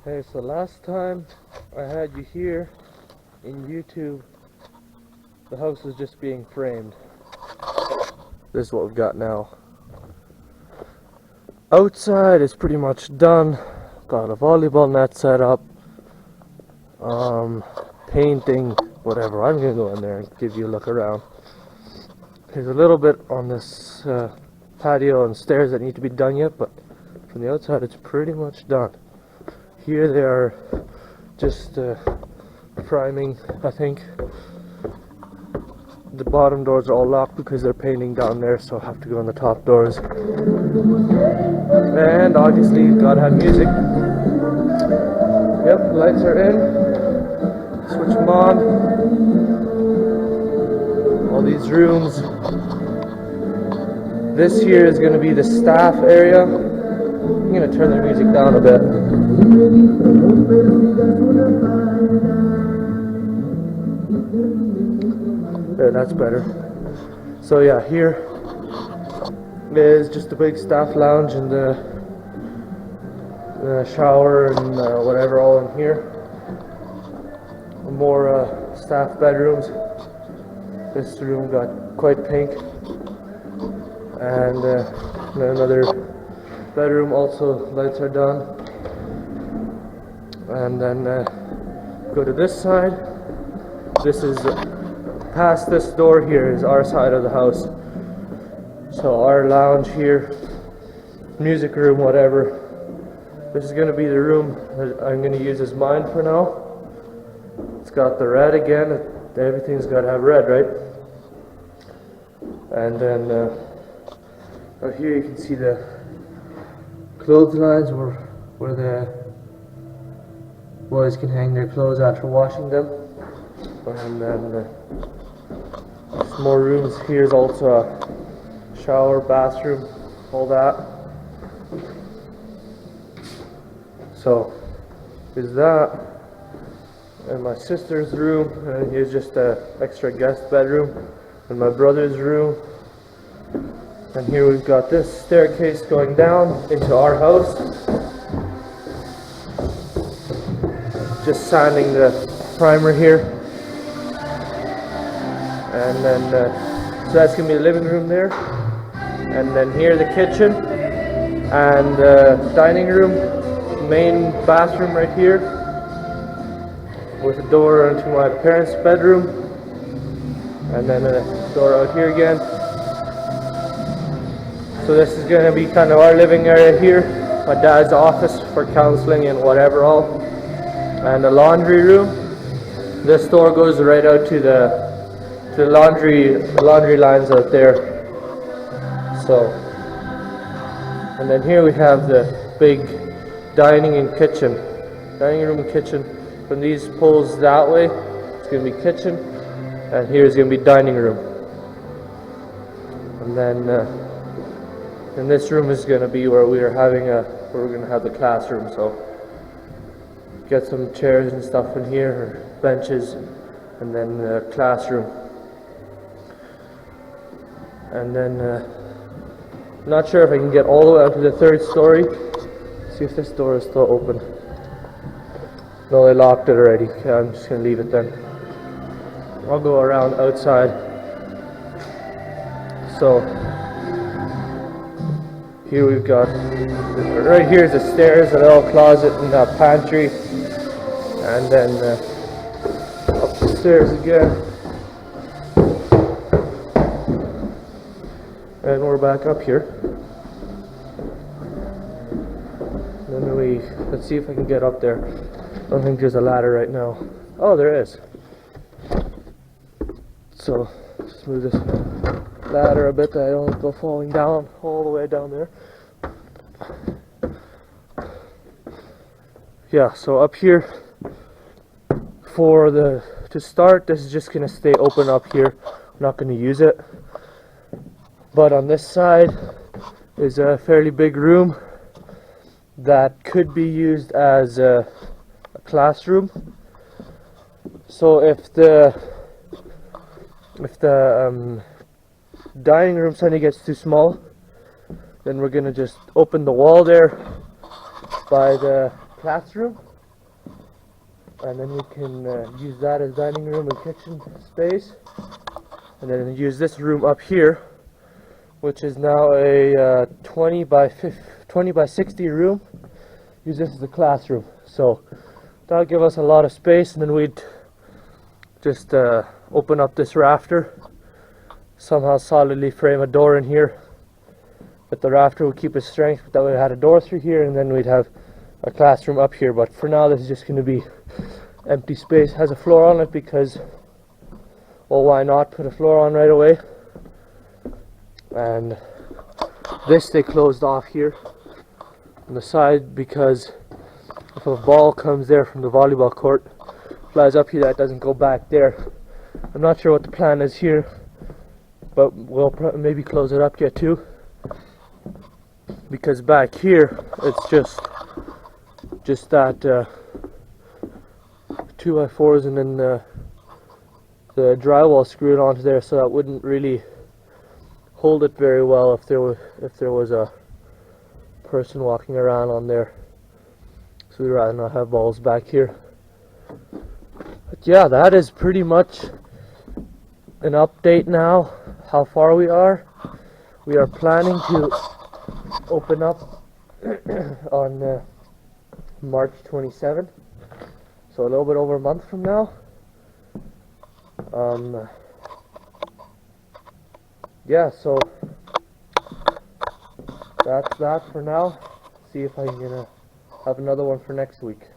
Hey, so last time I had you here in YouTube, the house was just being framed. This is what we've got now. Outside is pretty much done. Got a volleyball net set up. Painting, whatever. I'm gonna go in there and give you a look around. There's a little bit on this patio and stairs that need to be done yet, but from the outside it's pretty much done. Here they are just priming, I think. The bottom doors are all locked because they're painting down there, so I have to go on the top doors. And obviously you've got to have music. Yep, lights are in. Switch them on. All these rooms. This here is going to be the staff area. I'm going to turn the music down a bit. There, that's better. So yeah, here is just a big staff lounge and the shower and whatever all in here. More staff bedrooms. This room got quite pink. And another bedroom also, lights are done. And then go to this side. This is past this door here is our side of the house. So our lounge here, music room, whatever. This is going to be the room that I'm going to use as mine for now. It's got the red again. Everything's got to have red, right? And then out here you can see the clotheslines where the boys can hang their clothes after washing them. And then some more rooms. Here's also a shower, bathroom, all that. So is that, and my sister's room, and here's just an extra guest bedroom, and my brother's room. And here we've got this staircase going down into our house. Just sanding the primer here. And then, so that's going to be the living room there. And then here the kitchen and dining room, main bathroom right here, with a door into my parents' bedroom. And then a door out here again. So this is going to be kind of our living area here. My dad's office for counseling and whatever all. And the laundry room. This door goes right out to the laundry lines out there. So, and then here we have the big dining room and kitchen. From these poles that way, it's going to be kitchen, and here is going to be dining room. And then, and this room is going to be where we're going to have the classroom. So, get some chairs and stuff in here, or benches, and then the classroom. And then, not sure if I can get all the way up to the third story. See if this door is still open. No, they locked it already. Okay, I'm just going to leave it then. I'll go around outside. So, here we've got, right here is the stairs, a little closet and a pantry. And then up the stairs again. And we're back up here. Then let's see if I can get up there. I don't think there's a ladder right now. Oh, there is. So, just move this ladder a bit that I don't go falling down all the way down there. Yeah, so up here to start, this is just going to stay open up here. I'm not going to use it. But on this side is a fairly big room that could be used as a classroom. So if the dining room suddenly gets too small, then we're gonna just open the wall there by the classroom and then we can use that as dining room and kitchen space, and then use this room up here, which is now a 20 by 60 room. Use this as a classroom, so that'll give us a lot of space. And then we'd just open up this rafter, somehow solidly frame a door in here, but the rafter will keep its strength, but that way we had a door through here, and then we'd have a classroom up here. But for now this is just going to be empty space. Has a floor on it because, well, why not put a floor on right away. And this they closed off here on the side, because if a ball comes there from the volleyball court, flies up here, that doesn't go back there. I'm not sure what the plan is here, but we'll maybe close it up yet too, because back here it's just that 2x4s, and then the drywall screwed onto there, so that wouldn't really hold it very well if there was a person walking around on there. So we'd rather not have balls back here. But yeah, that is pretty much an update now, how far we are. We are planning to open up on March 27th, so a little bit over a month from now. Yeah, so that's that for now. See if I can have another one for next week.